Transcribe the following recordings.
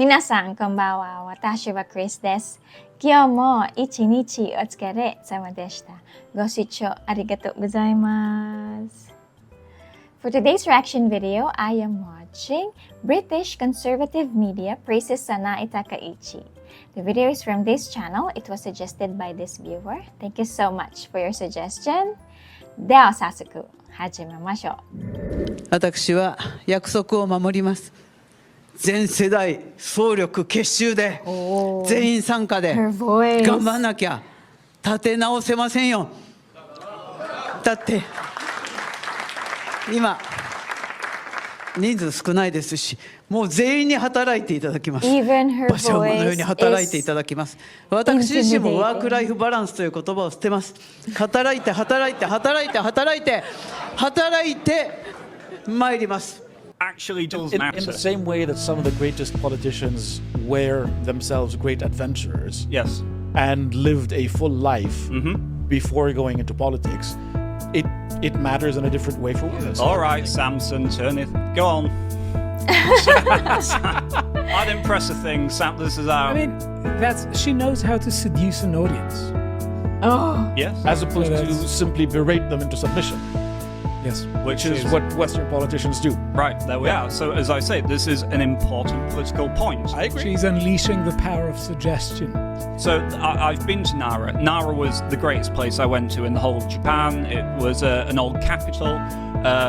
皆さんこんばんは。私はクリスです。今日も一日お疲れ様でした。ご視聴ありがとうございます。For today's reaction video, I am watching British conservative media praises Sanae Takaichi. The video is from this channel. It was suggested by this viewer. Thank you so much for your suggestion. では早速始めましょう。私は約束を守ります。全世代総力結集で全員参加で頑張んなきゃ立て直せませんよ。だって今人数少ないですし、もう全員に働いていただきます。馬車馬のように働いていただきます。私自身もワークライフバランスという言葉を捨てます。働いて働いて働いて働いて働いて参ります。Actually does matter. In the same way that some of the greatest politicians were themselves great adventurers, Yes. and lived a full life before going into politics, it matters in a different way for women. All right, Samson, turn it. Go on. I'd impress a thing. Sam, this is our. I mean, she knows how to seduce an audience. Oh. Yes. As opposed to simply berate them into submission. Yes. Which is what Western politicians do. Right, there we are. So, as I say, this is an important political point. I agree. She's unleashing the power of suggestion. So, I've been to Nara. Nara was the greatest place I went to in the whole of Japan. It was an old capital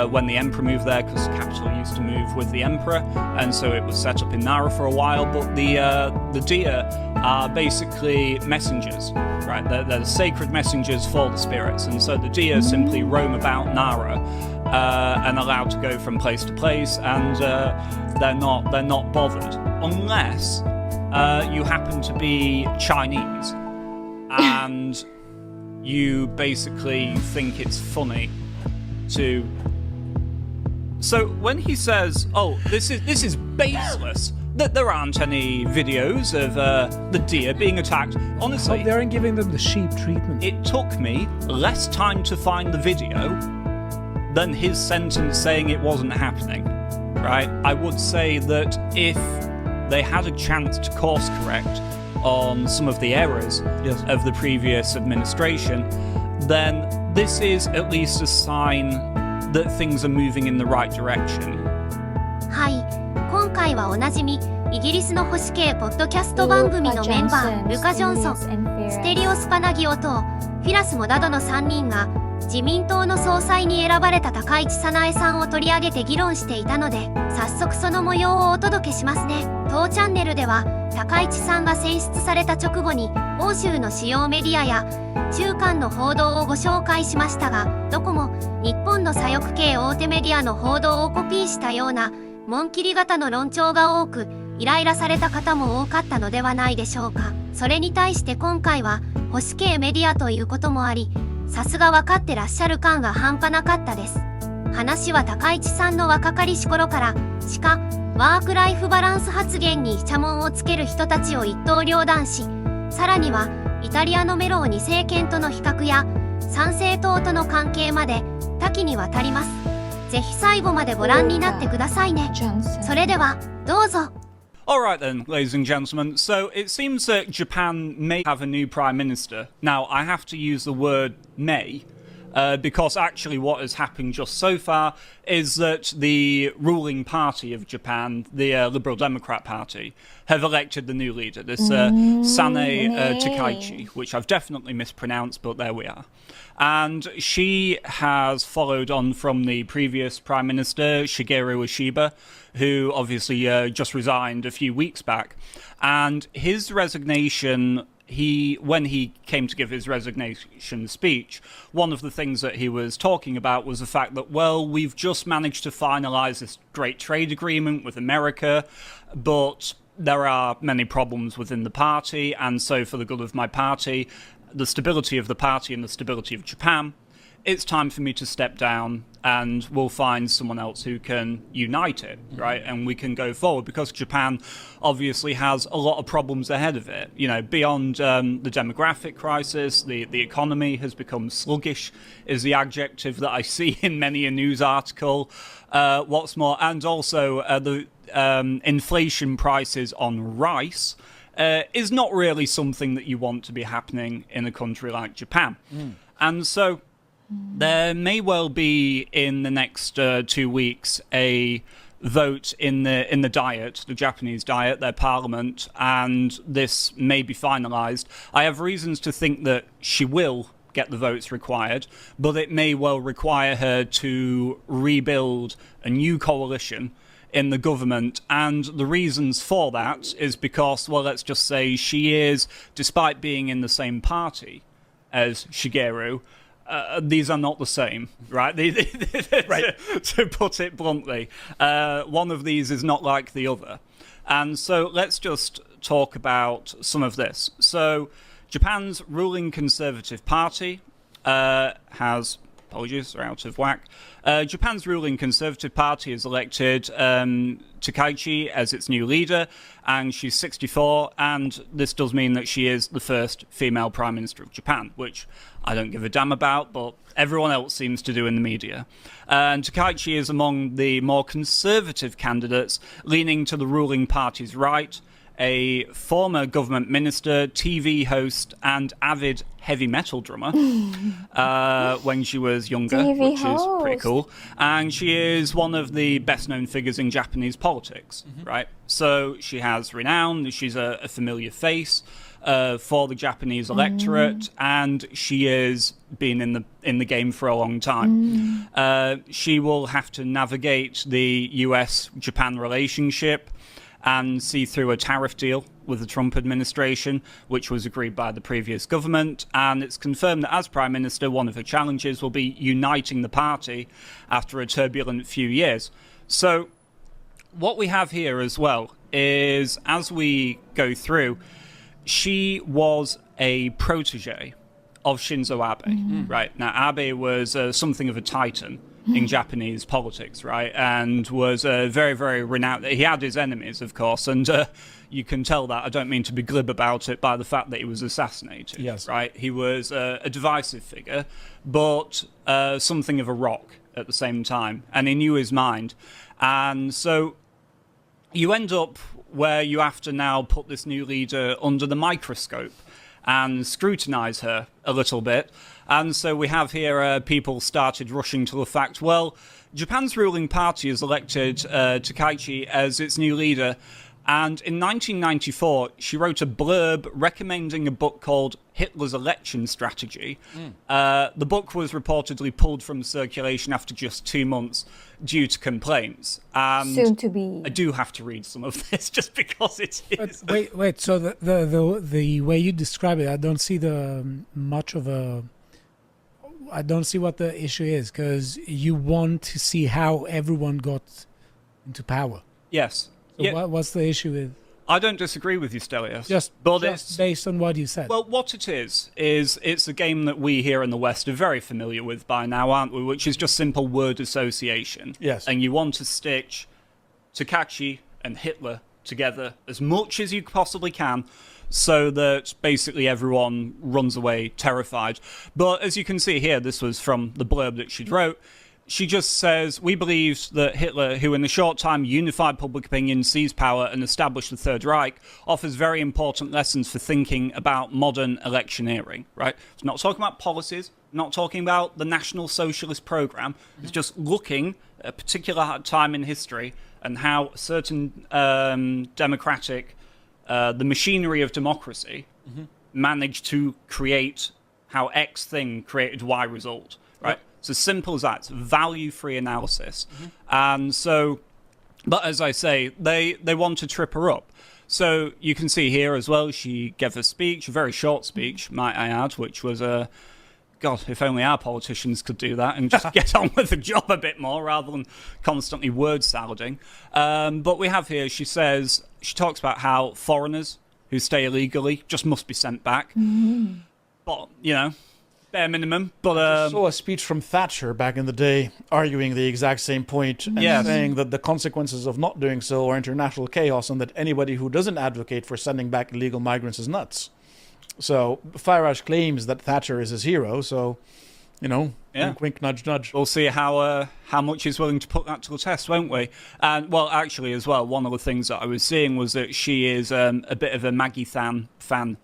when the emperor moved there, because the capital used to move with the emperor, and so it was set up in Nara for a while. But the deer are basically messengers, right? They're the sacred messengers for the spirits, and so the deer simply roam about Nara and allowed to go from place to place, and they're not bothered unless you happen to be Chinese and you basically think it's funny to. So when he says, "Oh, this is baseless," that there aren't any videos of the deer being attacked. Honestly, They aren't giving them the sheep treatment. it took me less time to find the video than his sentence saying it wasn't happening. Right? I would say that if they had a chance to course correct on some of the errors Yes. of the previous administration, then this is at least a sign that things are moving in the right direction. はい、今回はおなじみイギリスの保守系ポッドキャスト番組のメンバールカ・ジョンソン、ステリオスパナギオとフィラスモなどの3人が自民党の総裁に選ばれた高市早苗さんを取り上げて議論していたので、早速その模様をお届けしますね。当チャンネルでは高市さんが選出された直後に欧州の主要メディアや中間の報道をご紹介しましたが、どこも日本の左翼系大手メディアの報道をコピーしたような紋切り型の論調が多く、イライラされた方も多かったのではないでしょうか。それに対して今回は保守系メディアということもあり、さすが分かってらっしゃる感が半端なかったです。話は高市さんの若かりし頃からワークライフバランス発言にイチャモンをつける人たちを一刀両断し、さらにはイタリアのメローニ政権との比較や参政党との関係まで多岐にわたります。ぜひ最後までご覧になってくださいね。それではどうぞ。Alright then, ladies and gentlemen, so it seems that Japan may have a new Prime Minister. Now, I have to use the word may, because actually what has happened just so far is that the ruling party of Japan, the Liberal Democrat Party, have elected the new leader, this Sanae Takaichi, which I've definitely mispronounced, but there we are. And she has followed on from the previous Prime Minister, Shigeru Ishiba, who obviously just resigned a few weeks back. And his resignation, when he came to give his resignation speech, one of the things that he was talking about was the fact that, well, we've just managed to finalize this great trade agreement with America, but there are many problems within the party, and so for the good of my party, the stability of the party and the stability of Japan, it's time for me to step down and we'll find someone else who can unite it, right? And we can go forward, because Japan obviously has a lot of problems ahead of it. You know, beyond the demographic crisis, the economy has become sluggish, is the adjective that I see in many a news article. What's more, and also the inflation prices on rice is not really something that you want to be happening in a country like Japan. And so there may well be in the next 2 weeks a vote in the Diet, the Japanese Diet, their parliament, and this may be finalised. I have reasons to think that she will get the votes required, but it may well require her to rebuild a new coalition in the government, and the reasons for that is because, well, let's just say she is, despite being in the same party as Shigeru, these are not the same, right? Right. To put it bluntly, one of these is not like the other. And so let's just talk about some of this. So Japan's ruling Conservative Party has... Apologies, they're out of whack. Japan's ruling Conservative Party has elected Takaichi as its new leader, and she's 64, and this does mean that she is the first female Prime Minister of Japan, which I don't give a damn about, but everyone else seems to do in the media. And Takaichi is among the more conservative candidates, leaning to the ruling party's right, a former government minister, TV host, and avid heavy metal drummer when she was younger, TV which host. is pretty cool. And she is one of the best-known figures in Japanese politics, right? So she has renown. She's a familiar face for the Japanese electorate, and she has been in the game for a long time. She will have to navigate the US-Japan relationship and see through a tariff deal with the Trump administration, which was agreed by the previous government. And it's confirmed that as Prime Minister, one of her challenges will be uniting the party after a turbulent few years. So what we have here as well is, as we go through, she was a protege of Shinzo Abe, right? Now, Abe was something of a titan in Japanese politics, right? And was very, very renowned. He had his enemies, of course, and you can tell that. I don't mean to be glib about it by the fact that he was assassinated, yes, right? He was a divisive figure, but something of a rock at the same time, and he knew his mind. And so you end up where you have to now put this new leader under the microscope and scrutinize her a little bit. And so we have here people started rushing to the fact, well, Japan's ruling party has elected Takaichi as its new leader. And in 1994, she wrote a blurb recommending a book called Hitler's Election Strategy. The book was reportedly pulled from circulation after just 2 months due to complaints. And Soon to be. I do have to read some of this just because it is. But wait. So the way you describe it, I don't see I don't see what the issue is, because you want to see how everyone got into power. Yes. So Yeah. what's the issue with? I don't disagree with you, Stelios. Just it's, based on what you said. well, what it is it's a game that we here in the West are very familiar with by now, aren't we? Which is just simple word association. Yes. And you want to stitch Takaichi and Hitler together as much as you possibly can, so that basically everyone runs away terrified. But as you can see here, this was from the blurb that she'd wrote. She just says, we believe that Hitler, who in a short time unified public opinion, seized power and established the Third Reich, offers very important lessons for thinking about modern electioneering, right? It's not talking about policies, not talking about the National Socialist Program. It's just looking at a particular time in history and how certain democratic, the machinery of democracy managed to create how X thing created Y result, right? Yep. It's as simple as that. It's value-free analysis. And so, but as I say, they want to trip her up. So you can see here as well, she gave a speech, a very short speech, might I add, which was God, if only our politicians could do that and just get on with the job a bit more rather than constantly word salading. But we have here, she talks about how foreigners who stay illegally just must be sent back. But, you know, bare minimum. But I saw a speech from Thatcher back in the day arguing the exact same point and saying that the consequences of not doing so are international chaos and that anybody who doesn't advocate for sending back illegal migrants is nuts. So Farage claims that Thatcher is his hero, so, wink, wink, nudge, nudge. We'll see how much he's willing to put that to the test, won't we? And, well, actually, as well, one of the things that I was seeing was that she is a bit of a Maggie fan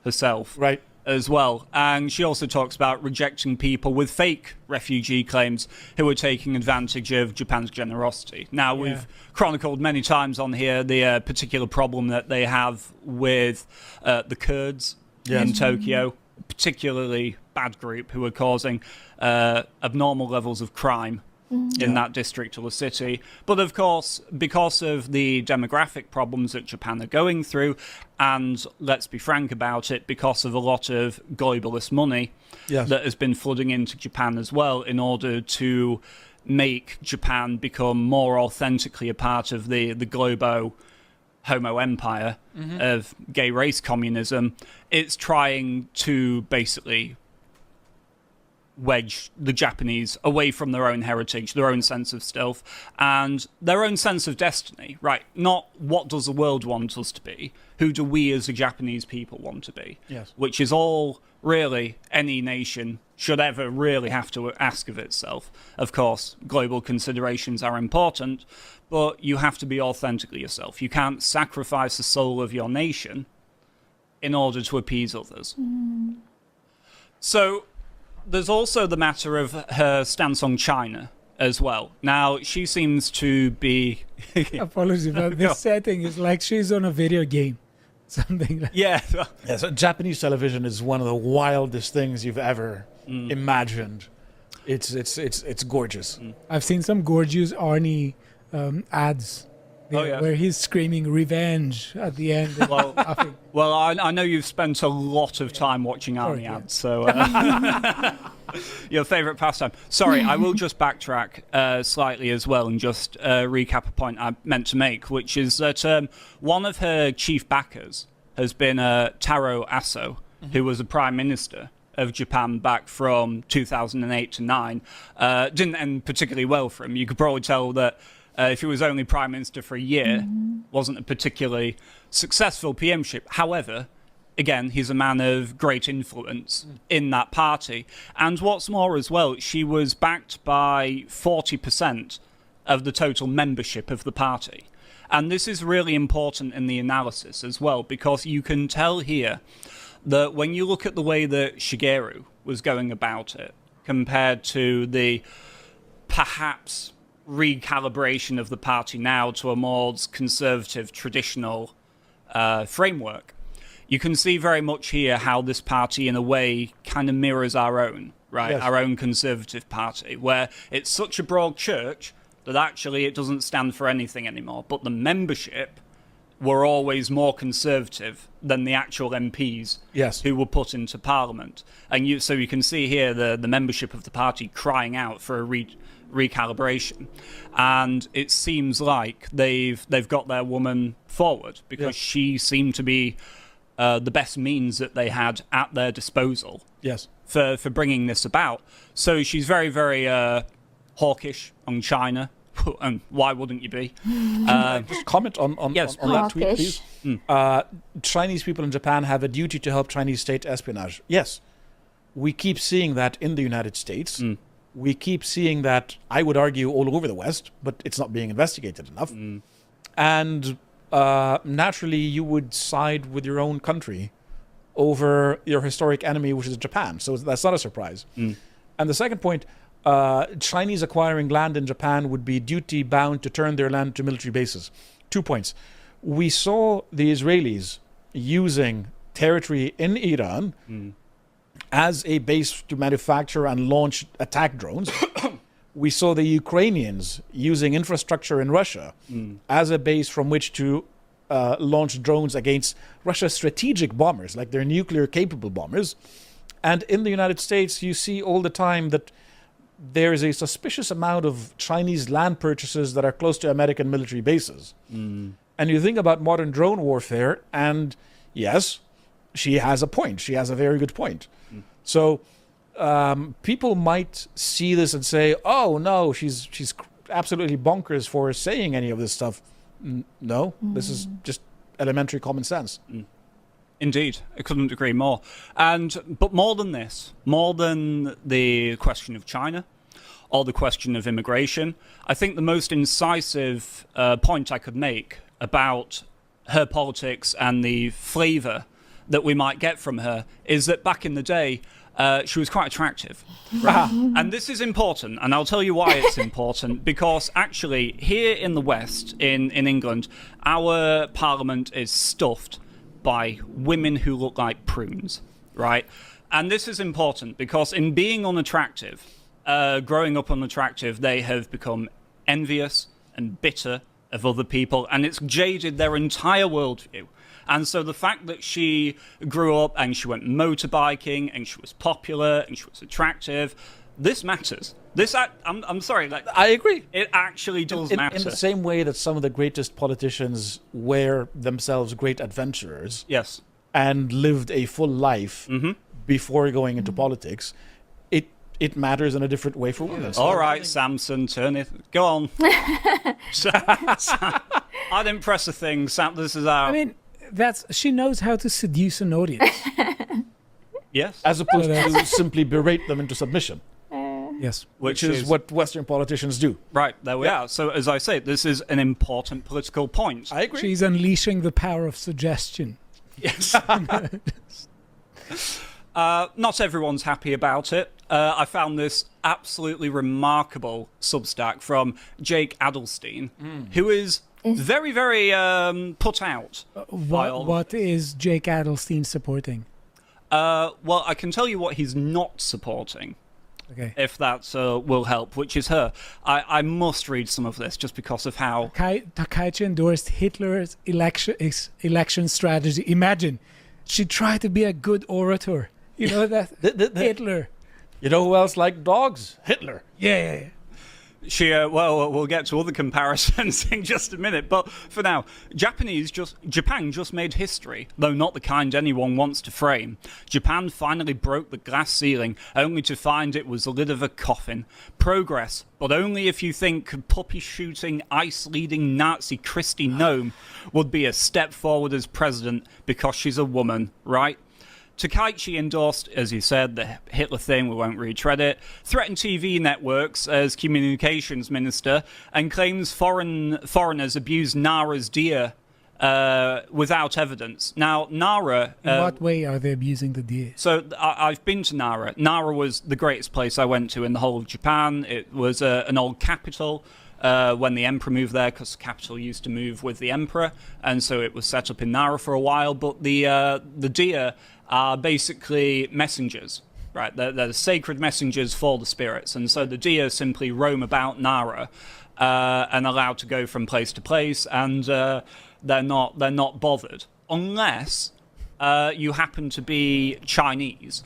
herself. Right. As well. And she also talks about rejecting people with fake refugee claims who are taking advantage of Japan's generosity. Now, we've chronicled many times on here the particular problem that they have with the Kurds in Tokyo, a particularly bad group who are causing abnormal levels of crime in that district or the city. But of course, because of the demographic problems that Japan are going through, and let's be frank about it, because of a lot of globalist money that has been flooding into Japan as well in order to make Japan become more authentically a part of the globo homo empire of gay race communism, it's trying to basically wedge the Japanese away from their own heritage, their own sense of self, and their own sense of destiny, right? Not what does the world want us to be, who do we as the Japanese people want to be? Yes. Which is all, really, any nation should ever really have to ask of itself. Of course, global considerations are important, but you have to be authentically yourself. You can't sacrifice the soul of your nation in order to appease others. So, there's also the matter of her stance on China as well. Now, she seems to be... Apologies, but this setting is like she's on a video game. Something like So Japanese television is one of the wildest things you've ever imagined. It's gorgeous. I've seen some gorgeous Arnie ads where he's screaming revenge at the end. Well, I know you've spent a lot of time watching Arnie ads, so your favourite pastime. Sorry, I will just backtrack slightly as well and just recap a point I meant to make, which is that one of her chief backers has been Taro Aso, who was a prime minister of Japan back from 2008 to 9. Didn't end particularly well for him. You could probably tell that if he was only prime minister for a year, wasn't a particularly successful PMship. However, again, he's a man of great influence in that party. And what's more as well, she was backed by 40% of the total membership of the party. And this is really important in the analysis as well, because you can tell here that when you look at the way that Shigeru was going about it, compared to the perhaps recalibration of the party now to a more conservative, traditional framework, you can see very much here how this party, in a way, kind of mirrors our own, right? Yes. Our own conservative party, where it's such a broad church that actually it doesn't stand for anything anymore. But the membership were always more conservative than the actual MPs who were put into Parliament. And so you can see here the membership of the party crying out for a recalibration, and it seems like they've got their woman forward because she seemed to be the best means that they had at their disposal for bringing this about. So she's very, very hawkish on China, and why wouldn't you be? Just comment on that tweet, please. Chinese people in Japan have a duty to help Chinese state espionage. Yes, we keep seeing that in the United States. We keep seeing that, I would argue, all over the West, but it's not being investigated enough. And naturally, you would side with your own country over your historic enemy, which is Japan. So that's not a surprise. And the second point, Chinese acquiring land in Japan would be duty-bound to turn their land to military bases. 2 points. We saw the Israelis using territory in Iran as a base to manufacture and launch attack drones. We saw the Ukrainians using infrastructure in Russia as a base from which to launch drones against Russia's strategic bombers, like their nuclear-capable bombers. And in the United States, you see all the time that there is a suspicious amount of Chinese land purchases that are close to American military bases. And you think about modern drone warfare, and yes, she has a point. She has a very good point. So people might see this and say, "Oh no, she's absolutely bonkers for saying any of this stuff." No, this is just elementary common sense. Indeed, I couldn't agree more. But more than this, more than the question of China or the question of immigration, I think the most incisive point I could make about her politics and the flavour that we might get from her is that back in the day, she was quite attractive. And this is important, and I'll tell you why it's important, because actually here in the West, in England, our parliament is stuffed by women who look like prunes, right? And this is important because in being unattractive, growing up unattractive, they have become envious and bitter of other people, and it's jaded their entire worldview. And so the fact that she grew up and she went motorbiking and she was popular and she was attractive, this matters. I'm sorry. Like, I agree. It actually does matter. In the same way that some of the greatest politicians were themselves great adventurers. Yes. And lived a full life before going into politics, it matters in a different way for women. All right, Samson, turn it. Go on. I didn't press a thing. Sam, this is our... I mean, she knows how to seduce an audience. Yes. As opposed to simply berate them into submission. Yes. Which is what Western politicians do. Right, there we are. So, as I say, this is an important political point. I agree. She's unleashing the power of suggestion. Yes. Not everyone's happy about it. I found this absolutely remarkable Substack from Jake Adelstein, who is very, very put out. What is Jake Adelstein supporting? Well, I can tell you what he's not supporting. Okay. If that will help, which is her. I must read some of this just because of how... Takaichi endorsed Hitler's election strategy. Imagine, she tried to be a good orator. You know that? Hitler. You know who else liked dogs? Hitler. Yeah. She, well, we'll get to other comparisons in just a minute, but for now, Japan just made history, though not the kind anyone wants to frame. Japan finally broke the glass ceiling, only to find it was the lid of a coffin. Progress, but only if you think puppy-shooting, ice-leading Nazi Kristi Noem would be a step forward as president because she's a woman, right? Takaichi endorsed, as you said, the Hitler thing, we won't retread it, threatened TV networks as communications minister, and claims foreigners abused Nara's deer without evidence. Now, Nara... In what way are they abusing the deer? So, I've been to Nara. Nara was the greatest place I went to in the whole of Japan. It was an old capital when the emperor moved there, because the capital used to move with the emperor, and so it was set up in Nara for a while, but the deer are basically messengers, right? They're sacred messengers for the spirits, and so the deer simply roam about Nara and allowed to go from place to place, and they're not bothered unless you happen to be Chinese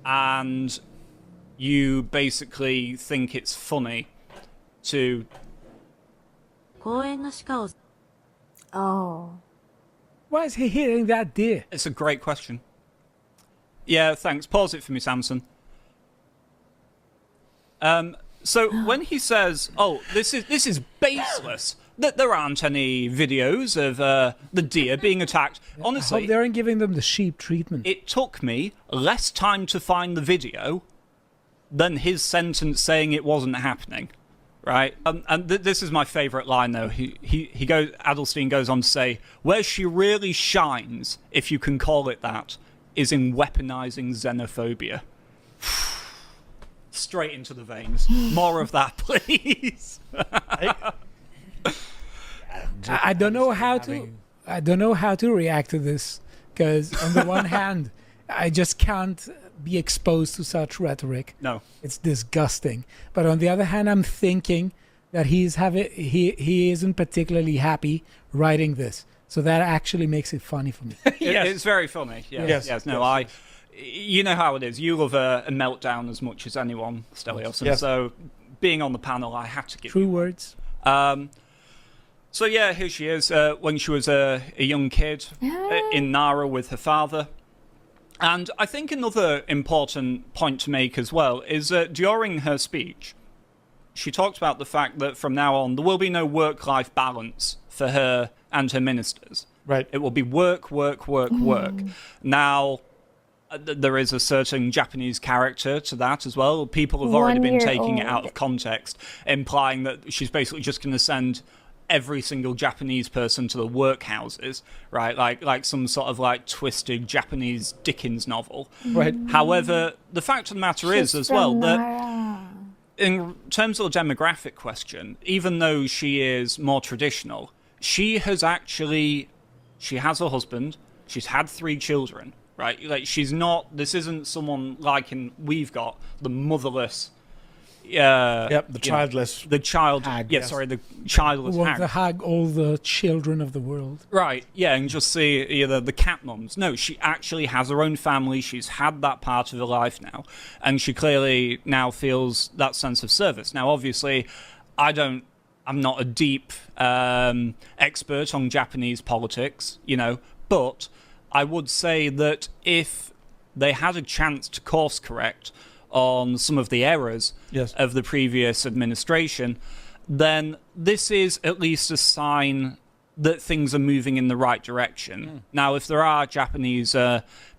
and you basically think it's funny to... Oh. Why is he hitting that deer? It's a great question. Yeah, thanks. Pause it for me, Samson. So when he says, "Oh, this is baseless," that there aren't any videos of the deer being attacked. Honestly, I hope they aren't giving them the sheep treatment. It took me less time to find the video than his sentence saying it wasn't happening. Right, and this is my favourite line though. He goes. Adelstein goes on to say, "Where she really shines, if you can call it that, is in weaponizing xenophobia." Straight into the veins. More of that, please. I don't know how to react to this, because on the one hand, I just can't be exposed to such rhetoric. No, it's disgusting. But on the other hand, I'm thinking that he isn't particularly happy writing this, so that actually makes it funny for me. Yes. It's very funny. Yes. No, you know how it is. You love a meltdown as much as anyone, Stelios, and so being on the panel, I had to give true words. So yeah, here she is when she was a young kid in Nara with her father. And I think another important point to make as well is that during her speech, she talked about the fact that from now on, there will be no work-life balance for her and her ministers. Right. It will be work, work, work, work. Now, there is a certain Japanese character to that as well. People have already been taking it out of context, implying that she's basically just going to send every single Japanese person to the workhouses, right? Like some sort of like twisted Japanese Dickens novel. Right. However, the fact of the matter is as well that in terms of the demographic question, even though she is more traditional, she has a husband, she's had 3 children, right? Like this isn't someone like we've got the motherless. The childless. The child hag. Yeah, yes. Sorry, the childless hag. The hag, all the children of the world. Right, yeah, and just see the cat mums. No, she actually has her own family. She's had that part of her life now, and she clearly now feels that sense of service. Now, obviously, I'm not a deep expert on Japanese politics, but I would say that if they had a chance to course correct on some of the errors of the previous administration, then this is at least a sign that things are moving in the right direction. Now, if there are Japanese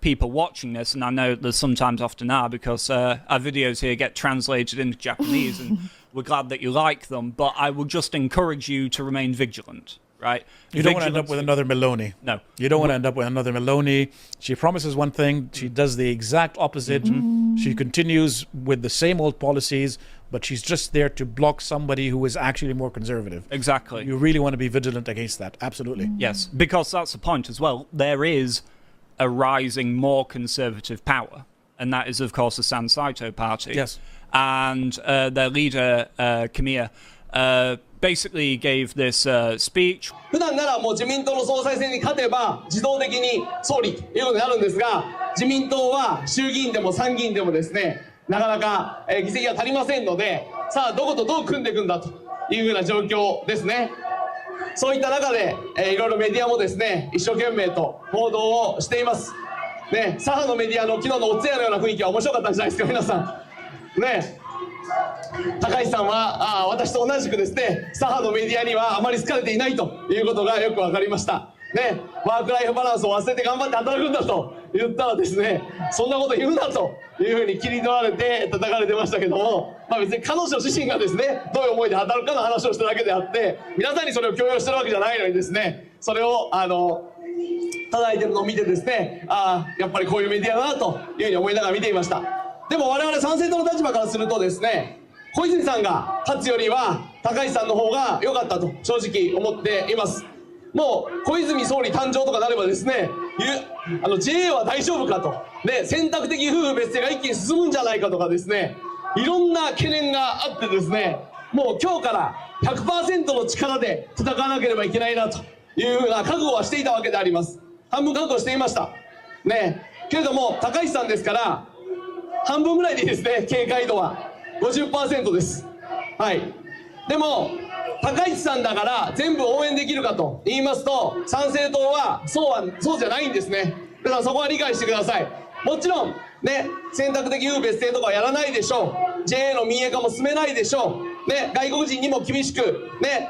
people watching this, and I know there sometimes often are because our videos here get translated into Japanese, and we're glad that you like them, but I would just encourage you to remain vigilant. Right? You don't want to end up with another Meloni. No. You don't want to end up with another Meloni. She promises one thing, she does the exact opposite. She continues with the same old policies, but she's just there to block somebody who is actually more conservative. Exactly. You really want to be vigilant against that. Absolutely. Yes, because that's the point as well. There is a rising more conservative power, and that is, of course, the Sansai Party. Yes. And their leader, Kamiya, basically gave this speech. 普段ならもう自民党の総裁選に勝てば自動的に総理ということになるんですが、自民党は衆議院でも参議院でもですね、なかなか議席が足りませんので、さあどことどう組んでいくんだというふうな状況ですね。そういった中でいろいろメディアもですね、一生懸命と報道をしています。ね、左派のメディアの昨日のお通夜のような雰囲気は面白かったんじゃないですか、皆さん。ね。高市さんは私と同じくですね、左派のメディアにはあまり好かれていないということがよく分かりました。ね、ワークライフバランスを忘れて頑張って働くんだと言ったらですね、そんなこと言うなというふうに切り取られて叩かれてましたけども、別に彼女自身がですね、どういう思いで働くかの話をしただけであって、皆さんにそれを強要してるわけじゃないのにですね、それを叩いてるのを見てですね、やっぱりこういうメディアだなというふうに思いながら見ていました。でも我々参政党の立場からするとですね、小泉さんが勝つよりは高市さんの方が良かったと正直思っています。もう小泉総理誕生とかなればですね、JA は大丈夫かと、で選択的夫婦別姓が一気に進むんじゃないかとかですね、いろんな懸念があってですね、もう今日から 100% の力で戦わなければいけないなというふうな覚悟はしていたわけであります。半分覚悟していましたね。けれども高市さんですから半分ぐらいでいいですね、警戒度は 50% です。はい。でも高市さんだから全部応援できるかと言いますと、参政党はそうじゃないんですね。皆さんそこは理解してください。もちろんね、選択的夫婦別姓とかはやらないでしょう。 JA の民営化も進めないでしょうね。外国人にも厳しくね、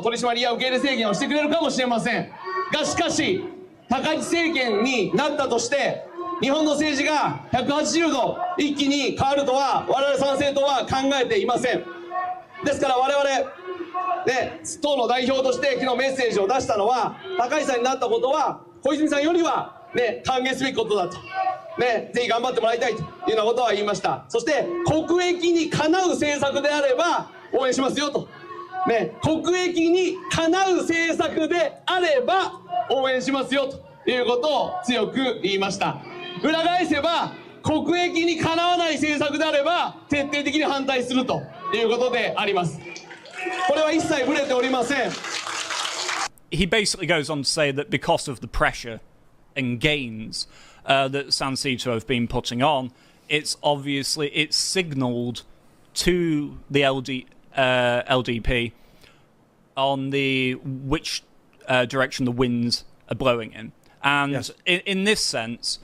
取締りや受け入れ制限をしてくれるかもしれませんが、しかし高市政権になったとして日本の政治が180度一気に変わるとは我々参政党は考えていません。ですから我々ね、党の代表として昨日メッセージを出したのは、高市さんになったことは小泉さんよりはね、歓迎すべきことだとね、ぜひ頑張ってもらいたいというようなことは言いました。そして国益にかなう政策であれば応援しますよとね、国益にかなう政策であれば応援しますよということを強く言いました。裏返せば国益にかなわない政策であれば徹底的に反対するということであります。これは一切ぶれておりません。 He basically goes on to say that because of the pressure and gains that Sansito have been putting on, it's signalled to the LDP on which direction the winds are blowing in. And Yes. in this sense,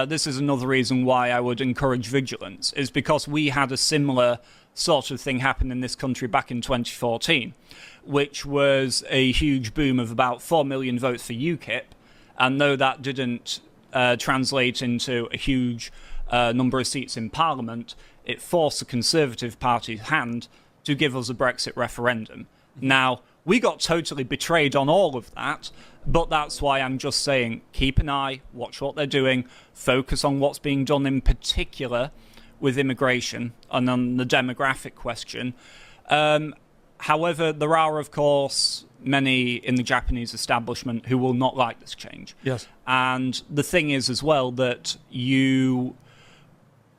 this is another reason why I would encourage vigilance, is because we had a similar sort of thing happen in this country back in 2014, which was a huge boom of about 4 million votes for UKIP. And though that didn't translate into a huge number of seats in Parliament, it forced the Conservative Party's hand to give us a Brexit referendum. Now, we got totally betrayed on all of that, but that's why I'm just saying, keep an eye, watch what they're doing, focus on what's being done in particular with immigration and on the demographic question. However, there are, of course, many in the Japanese establishment who will not like this change. Yes. And the thing is as well that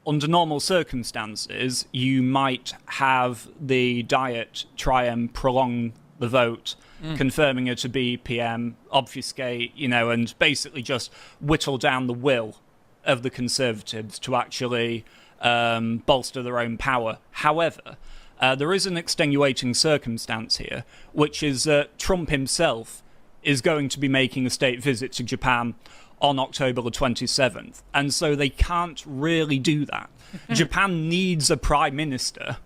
under normal circumstances, you might have the Diet try and prolong the vote, confirming her to be PM, obfuscate, and basically just whittle down the will of the Conservatives to actually bolster their own power. However, there is an extenuating circumstance here, which is that Trump himself is going to be making a state visit to Japan on October the 27th. And so they can't really do that. Japan needs a prime minister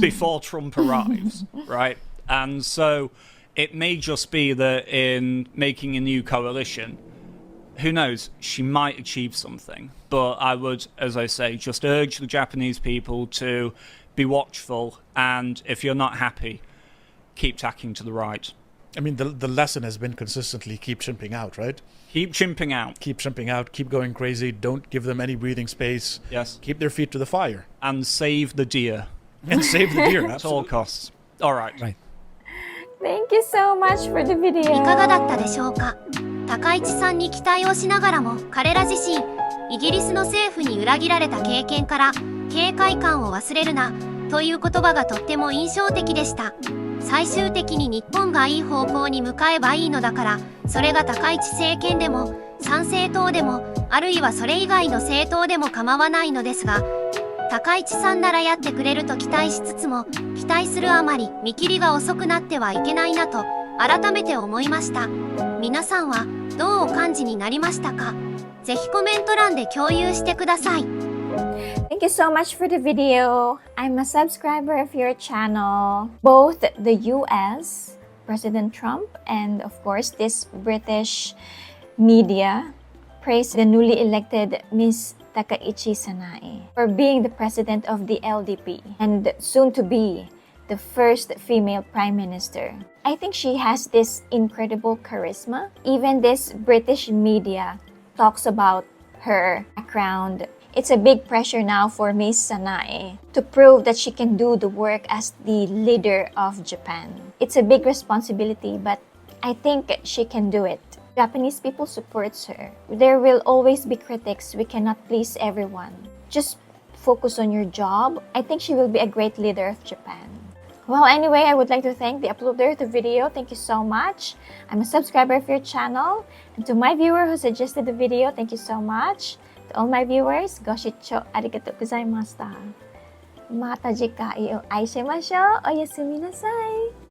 before Trump arrives, right? And so it may just be that in making a new coalition, who knows, she might achieve something. But I would, as I say, just urge the Japanese people to be watchful, and if you're not happy, keep tacking to the right. I mean, the lesson has been consistently keep chimping out, right? Keep chimping out. Keep chimping out, keep going crazy, don't give them any breathing space. Yes. Keep their feet to the fire. And save the deer. And save the deer, At all costs. All right. Right. Thank you so much for the video. いかがだったでしょうか。高市さんに期待をしながらも、彼ら自身イギリスの政府に裏切られた経験から警戒感を忘れるなという言葉がとっても印象的でした。最終的に日本がいい方向に向かえばいいのだから、それが高市政権でも参政党でもあるいはそれ以外の政党でも構わないのですが、高市さんならやってくれると期待しつつも、期待するあまり見切りが遅くなってはいけないなと改めて思いました。皆さんはどうお感じになりましたか？ぜひコメント欄で共有してください。Thank you so much for the video. I'm a subscriber of your channel. Both the US, President Trump, and of course this British media praise the newly elected Miss Takaichi Sanae for being the president of the LDP and soon to be the first female prime minister. I think she has this incredible charisma. Even this British media talks about her background. It's a big pressure now for Miss Sanae to prove that she can do the work as the leader of Japan. It's a big responsibility, but I think she can do it. Japanese people supports her. There will always be critics. We cannot please everyone. Just focus on your job. I think she will be a great leader of Japan. Well, anyway, I would like to thank the uploader of the video. Thank you so much. I'm a subscriber of your channel. And to my viewer who suggested the video, thank you so much. To all my viewers, ご視聴ありがとうございました。また次回お会いしましょう。おやすみなさい。